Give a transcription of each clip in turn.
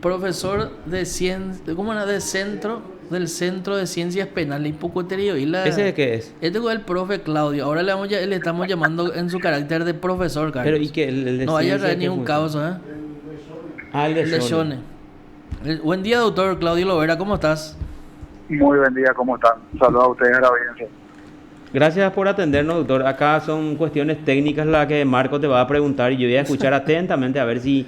profesor de ciencia, ¿cómo era? Del Centro de Ciencias Penales y Pocoterio y la... ¿Ese de qué es? Este es el profe Claudio. Ahora le estamos llamando en su carácter de profesor, Pero ¿y Carlos. qué? ¿El de No vaya a ciencia traer qué ningún función? caos, ¿eh? Ah, el de El de Shone. Shone. Buen día, doctor Claudio Lovera, ¿cómo estás? Muy buen día, ¿cómo están? Saludos a ustedes a la audiencia. Gracias por atendernos, doctor. Acá son cuestiones técnicas las que Marco te va a preguntar y yo voy a escuchar atentamente a ver si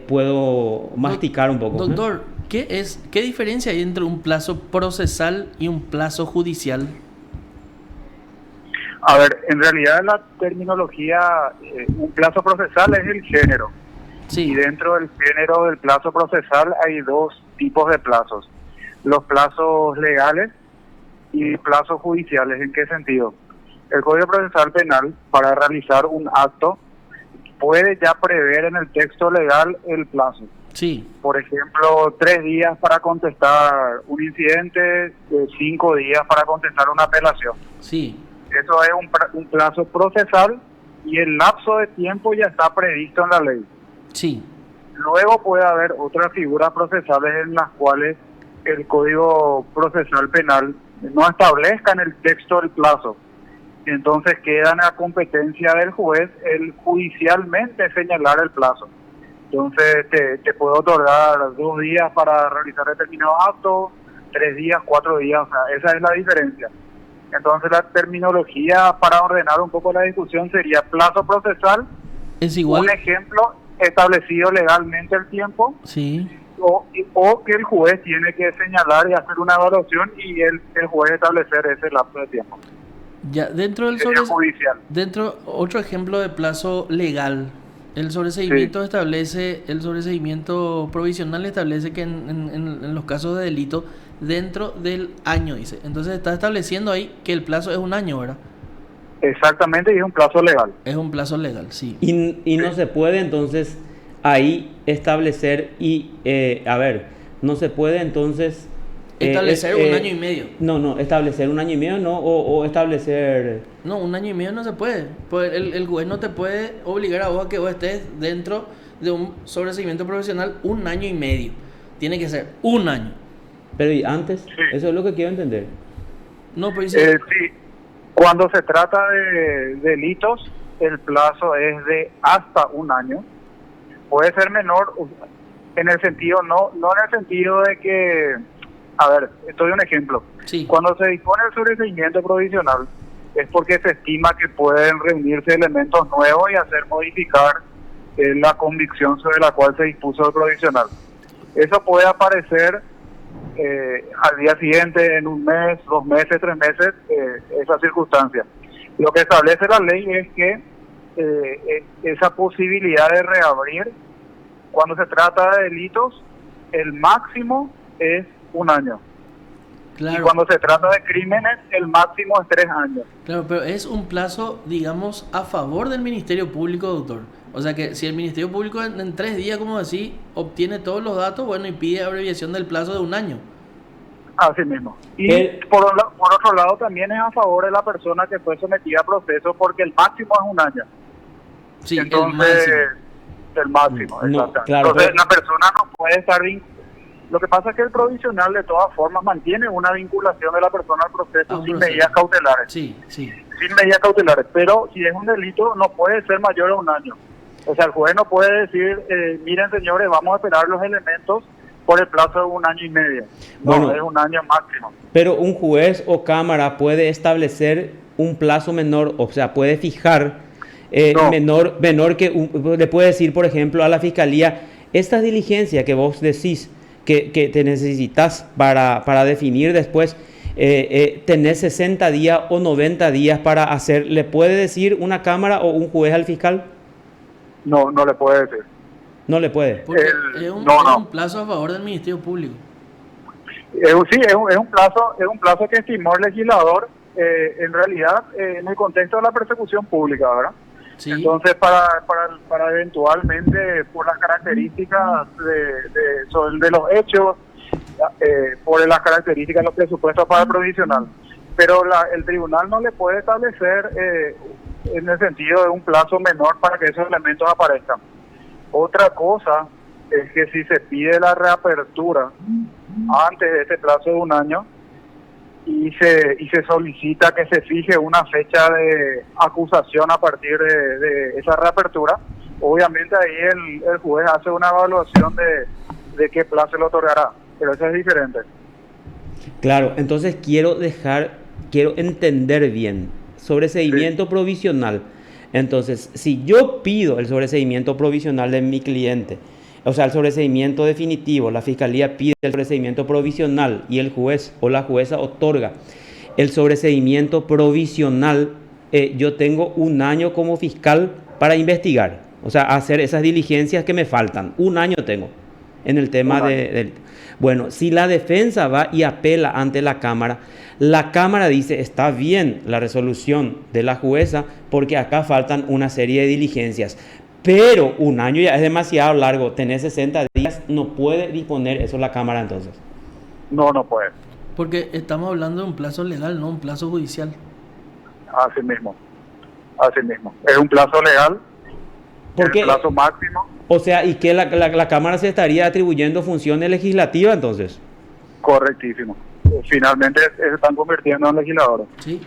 puedo masticar un poco. Doctor, ¿qué diferencia hay entre un plazo procesal y un plazo judicial? A ver, en realidad la terminología, un plazo procesal es el género. Sí, Y dentro del género del plazo procesal hay dos tipos de plazos. Los plazos legales y plazos judiciales. ¿En qué sentido? El Código Procesal Penal, para realizar un acto, puede ya prever en el texto legal el plazo. sí, Por ejemplo, 3 días para contestar un incidente, 5 días para contestar una apelación. sí, Eso es un plazo procesal y el lapso de tiempo ya está previsto en la ley. sí, Luego puede haber otras figuras procesales en las cuales el Código Procesal Penal no establezca en el texto el plazo. Entonces queda en la competencia del juez el judicialmente señalar el plazo. Entonces te puedo otorgar 2 días para realizar determinado acto, 3 días, 4 días, o sea, esa es la diferencia. Entonces la terminología para ordenar un poco la discusión sería plazo procesal, es igual, un ejemplo establecido legalmente el tiempo, sí. o que el juez tiene que señalar y hacer una evaluación y el juez establecer ese lapso de tiempo. Ya, dentro del Sería judicial. otro ejemplo de plazo legal, el sobreseimiento establece, el sobreseimiento provisional establece que en los casos de delito, dentro del año, dice. Entonces está estableciendo ahí que el plazo es un año, ¿verdad? Exactamente, y es un plazo legal. Es un plazo legal, sí. Y no se puede entonces ahí establecer no se puede entonces... Establecer un año y medio. No, establecer un año y medio no, o establecer... No, un año y medio no se puede. Pues el juez no te puede obligar a vos a que vos estés dentro de un sobreseimiento profesional un año y medio. Tiene que ser un año. Pero ¿y antes? Sí. Eso es lo que quiero entender. No, pero dice, Sí, cuando se trata de delitos, el plazo es de hasta un año. Puede ser menor en el sentido, no en el sentido de que, a ver, esto es un ejemplo. sí, Cuando se dispone el sobreseimiento provisional, es porque se estima que pueden reunirse elementos nuevos y hacer modificar la convicción sobre la cual se dispuso el provisional. Eso puede aparecer al día siguiente, en un mes, 2 meses, 3 meses, esa circunstancia. Lo que establece la ley es que esa posibilidad de reabrir, cuando se trata de delitos, el máximo es un año. Y claro. cuando se trata de crímenes, el máximo es 3 años. Claro, pero es un plazo, digamos, a favor del Ministerio Público, doctor. O sea que si el Ministerio Público en 3 días, como decís, obtiene todos los datos, bueno, y pide abreviación del plazo de un año. Así mismo. Y por otro lado, también es a favor de la persona que fue sometida a proceso, porque el máximo es un año. Sí, Entonces, el máximo, No, exactamente. claro, Entonces, pero- la persona no puede estar Lo que pasa es que el provisional, de todas formas, mantiene una vinculación de la persona al proceso un sin proceso. medidas cautelares. Sí, sí. Sin medidas cautelares. Pero si es un delito, no puede ser mayor a un año. O sea, el juez no puede decir, miren señores, vamos a esperar los elementos por el plazo de un año y medio. No, Bueno. es un año máximo. Pero un juez o cámara puede establecer un plazo menor, o sea, puede fijar No. menor le puede decir, por ejemplo, a la fiscalía, esta diligencia que vos decís que te necesitas para definir después, tenés 60 días o 90 días para hacer, ¿le puede decir una cámara o un juez al fiscal? No, no le puede decir. No le puede. Porque El- es un, no, es no. un plazo a favor del Ministerio Público. Sí, es un plazo que estimó el legislador, en realidad, en el contexto de la persecución pública, ¿verdad? Sí, Entonces, para eventualmente, por las características de los hechos, por las características de los presupuestos para el provisional. Pero el tribunal no le puede establecer, en el sentido de un plazo menor para que esos elementos aparezcan. Otra cosa es que si se pide la reapertura antes de ese plazo de un año y se solicita que se fije una fecha de acusación a partir de esa reapertura, obviamente ahí el juez hace una evaluación de qué plazo le otorgará, pero eso es diferente. Claro, entonces quiero entender bien. Sobreseimiento provisional. Entonces, si yo pido el sobreseimiento provisional de mi cliente, o sea, el sobreseimiento definitivo, la fiscalía pide el sobreseimiento provisional y el juez o la jueza otorga el sobreseimiento provisional, yo tengo un año como fiscal para investigar, o sea, hacer esas diligencias que me faltan. Un año tengo en el tema del... Bueno, si la defensa va y apela ante la Cámara dice, está bien la resolución de la jueza porque acá faltan una serie de diligencias. Pero un año ya es demasiado largo, tener 60 días, no puede disponer eso la Cámara entonces. No puede. Porque estamos hablando de un plazo legal, no un plazo judicial. Así mismo. Es un plazo legal, Porque, el plazo máximo. O sea, ¿y que la Cámara se estaría atribuyendo funciones legislativas entonces? Correctísimo. Finalmente se están convirtiendo en legisladores. Sí.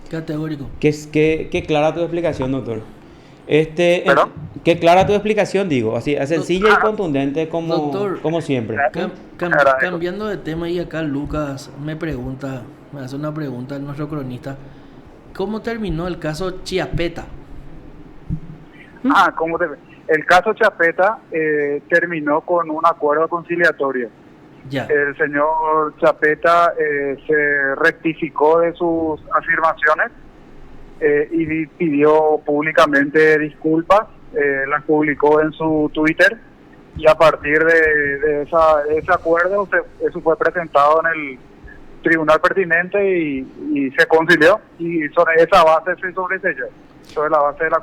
Categórico. Qué clara tu explicación, doctor. ¿Perdón? Qué clara tu explicación, digo, así sencilla y contundente Doctor, como siempre. Cambiando de tema, y acá Lucas me hace una pregunta, nuestro cronista. ¿Cómo terminó el caso Chiapeta? El caso Chapeta terminó con un acuerdo conciliatorio. Ya. El señor Chapeta se rectificó de sus afirmaciones y pidió públicamente disculpas, las publicó en su Twitter, y a partir de ese acuerdo eso fue presentado en el tribunal pertinente y se concilió, y sobre esa base se sobreselló. Sobre la base de la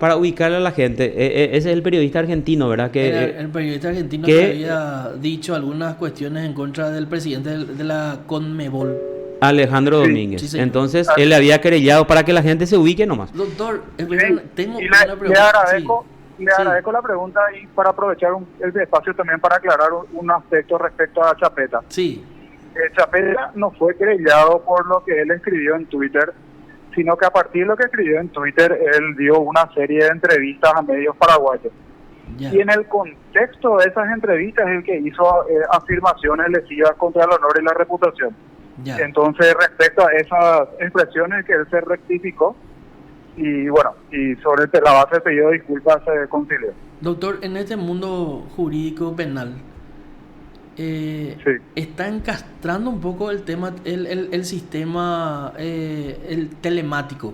para ubicarle a la gente, ese es el periodista argentino, ¿verdad? El periodista argentino que había dicho algunas cuestiones en contra del presidente de la CONMEBOL, Alejandro Domínguez. Sí, entonces él le había querellado, para que la gente se ubique nomás. Doctor, tengo una pregunta. Le agradezco la pregunta, y para aprovechar el espacio también para aclarar un aspecto respecto a Chapeta. Sí. Chapeta no fue querellado por lo que él escribió en Twitter, sino que a partir de lo que escribió en Twitter, él dio una serie de entrevistas a medios paraguayos. Ya. Y en el contexto de esas entrevistas es el que hizo afirmaciones lesivas contra el honor y la reputación. Ya. Entonces, respecto a esas expresiones que él se rectificó, y bueno, y sobre la base de pedido de disculpas se concilió. Doctor, en este mundo jurídico penal, Sí. está encastrando un poco el tema, el sistema el telemático,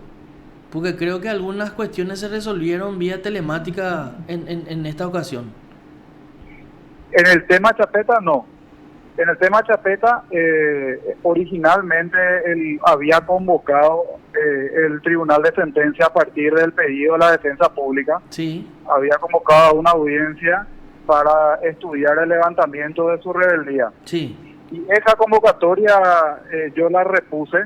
porque creo que algunas cuestiones se resolvieron vía telemática en esta ocasión. En el tema Chapeta, no. En el tema Chapeta, originalmente él había convocado el tribunal de sentencia a partir del pedido de la defensa pública. Sí. Había convocado una audiencia para estudiar el levantamiento de su rebeldía. Sí. Y esa convocatoria yo la repuse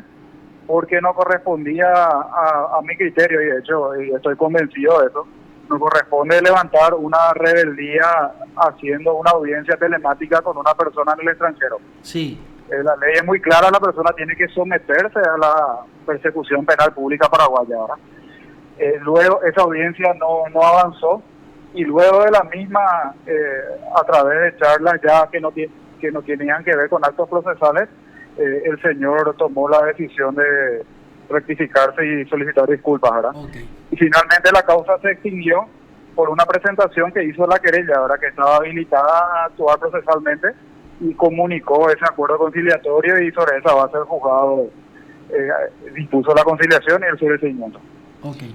porque no correspondía a mi criterio, y de hecho estoy convencido de eso. No corresponde levantar una rebeldía haciendo una audiencia telemática con una persona en el extranjero. Sí. La ley es muy clara, la persona tiene que someterse a la persecución penal pública paraguaya. Luego esa audiencia no avanzó, y luego de la misma, a través de charlas ya que no tenían que ver con actos procesales, el señor tomó la decisión de rectificarse y solicitar disculpas, ¿verdad? Okay. Y finalmente la causa se extinguió por una presentación que hizo la querella, ¿verdad?, que estaba habilitada a actuar procesalmente, y comunicó ese acuerdo conciliatorio, y sobre esa base el juzgado dispuso la conciliación y el sobreseimiento. Okay.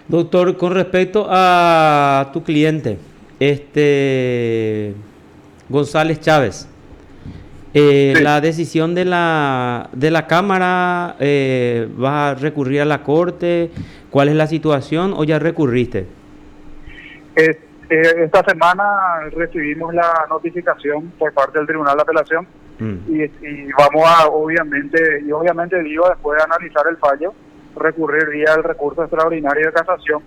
Doctor, con respecto a tu cliente, González Chávez, Sí. la decisión de la Cámara, ¿vas a recurrir a la Corte? ¿Cuál es la situación, o ya recurriste? Esta semana recibimos la notificación por parte del Tribunal de Apelación, y vamos a, obviamente digo, después de analizar el fallo, recurrir vía el recurso extraordinario de casación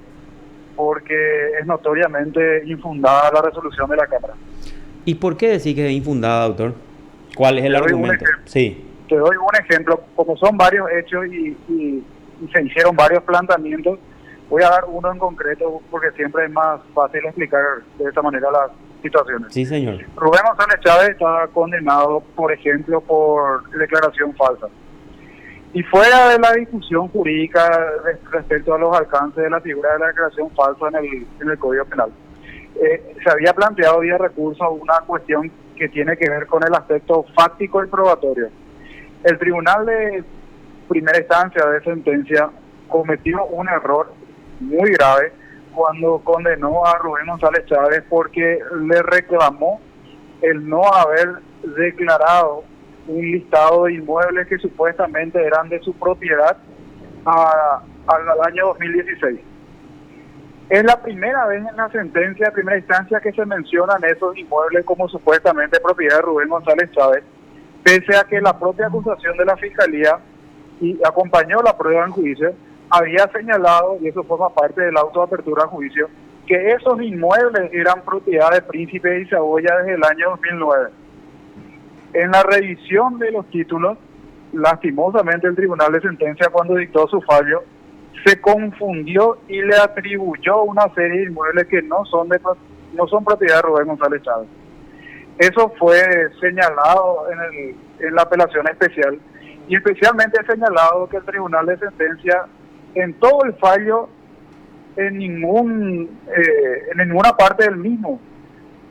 porque es notoriamente infundada la resolución de la Cámara. ¿Y por qué decís que es infundada, doctor? ¿Cuál es el argumento? Sí. Te doy un ejemplo. Como son varios hechos y se hicieron varios planteamientos, voy a dar uno en concreto porque siempre es más fácil explicar de esta manera las situaciones. Sí, señor. Rubén González Chávez está condenado, por ejemplo, por declaración falsa. Y fuera de la discusión jurídica respecto a los alcances de la figura de la declaración falsa en el Código Penal, se había planteado vía recurso una cuestión que tiene que ver con el aspecto fáctico y probatorio. El Tribunal de Primera Instancia de sentencia cometió un error muy grave cuando condenó a Rubén González Chávez porque le reclamó el no haber declarado un listado de inmuebles que supuestamente eran de su propiedad al año 2016. Es la primera vez en la sentencia de primera instancia que se mencionan esos inmuebles como supuestamente propiedad de Rubén González Chávez, pese a que la propia acusación de la Fiscalía y acompañó la prueba en juicio, había señalado, y eso forma parte del auto de apertura a juicio, que esos inmuebles eran propiedad de Príncipe de Saboya desde el año 2009. En la revisión de los títulos, lastimosamente el Tribunal de Sentencia, cuando dictó su fallo, se confundió y le atribuyó una serie de inmuebles que no son propiedad de Rubén González Chávez. Eso fue señalado en la apelación especial, y especialmente señalado que el Tribunal de Sentencia, en todo el fallo, en ninguna parte del mismo,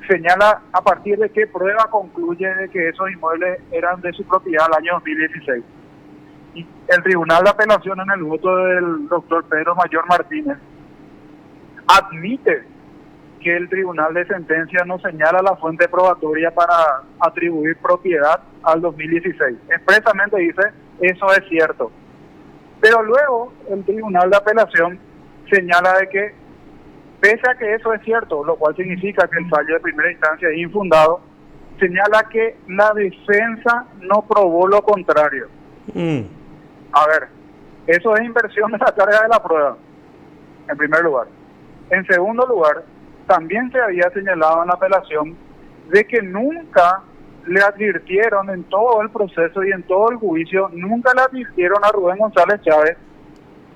señala a partir de qué prueba concluye de que esos inmuebles eran de su propiedad al año 2016. Y el Tribunal de Apelación, en el voto del doctor Pedro Mayor Martínez, admite que el Tribunal de Sentencia no señala la fuente probatoria para atribuir propiedad al 2016. Expresamente dice, eso es cierto. Pero luego el Tribunal de Apelación señala de que, pese a que eso es cierto, lo cual significa que el fallo de primera instancia es infundado, señala que la defensa no probó lo contrario. A ver, eso es inversión de la carga de la prueba, en primer lugar. En segundo lugar, también se había señalado en la apelación de que nunca le advirtieron en todo el proceso y en todo el juicio, nunca le advirtieron a Rubén González Chávez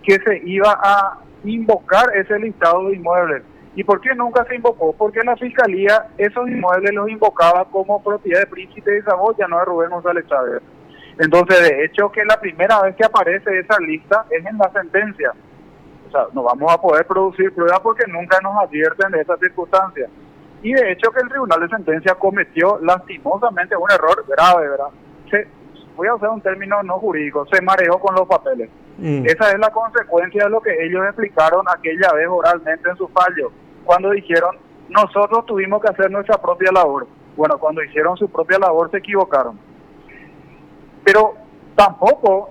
que se iba a invocar ese listado de inmuebles. ¿Y por qué nunca se invocó? Porque la Fiscalía esos inmuebles los invocaba como propiedad de Príncipe de Saboya, no de Rubén González Chávez. Entonces, de hecho, que la primera vez que aparece esa lista es en la sentencia. O sea, no vamos a poder producir pruebas porque nunca nos advierten de esas circunstancias. Y de hecho que el Tribunal de Sentencia cometió lastimosamente un error grave, ¿verdad? Voy a usar un término no jurídico, se mareó con los papeles. Esa es la consecuencia de lo que ellos explicaron aquella vez oralmente en su fallo, cuando dijeron, nosotros tuvimos que hacer nuestra propia labor. Bueno, cuando hicieron su propia labor se equivocaron. Pero tampoco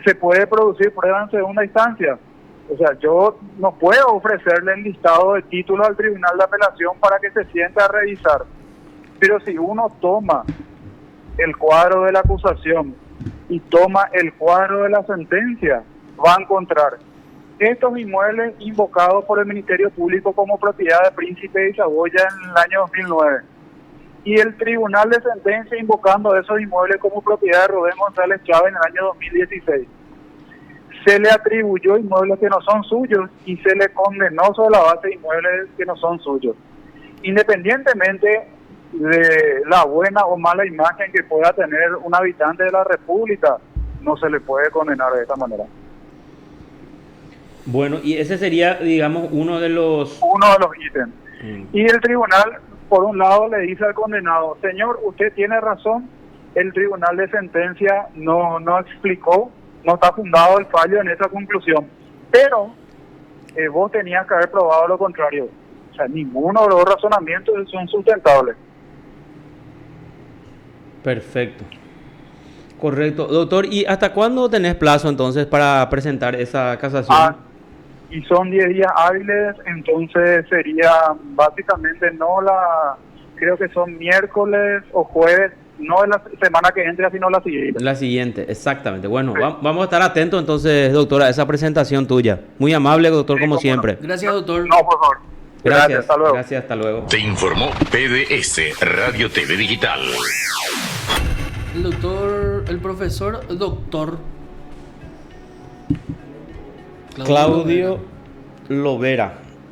se puede producir prueba en segunda instancia. O sea, yo no puedo ofrecerle el listado de títulos al Tribunal de Apelación para que se siente a revisar. Pero si uno toma el cuadro de la acusación y toma el cuadro de la sentencia, va a encontrar estos inmuebles invocados por el Ministerio Público como propiedad de Príncipe de Saboya en el año 2009. Y el Tribunal de Sentencia invocando esos inmuebles como propiedad de Rubén González Chávez en el año 2016. Se le atribuyó inmuebles que no son suyos y se le condenó sobre la base de inmuebles que no son suyos. Independientemente de la buena o mala imagen que pueda tener un habitante de la República, no se le puede condenar de esta manera. Bueno, y ese sería, digamos, uno de los ítems. Y el tribunal, por un lado, le dice al condenado, señor, usted tiene razón, el Tribunal de Sentencia no explicó, no está fundado el fallo en esa conclusión, pero vos tenías que haber probado lo contrario. O sea, ninguno de los razonamientos son sustentables. Perfecto. Correcto. Doctor, ¿y hasta cuándo tenés plazo entonces para presentar esa casación? Y son 10 días hábiles, entonces sería básicamente creo que son miércoles o jueves no en la semana que entra, sino la siguiente. La siguiente, exactamente. Bueno, Sí. vamos a estar atentos entonces, doctora, a esa presentación tuya. Muy amable, doctor, Sí, como cómo no. siempre. Gracias, doctor. No, por favor. Gracias, Hasta luego. gracias, hasta luego. Te informó PBS Radio TV Digital. El profesor doctor Claudio Lovera.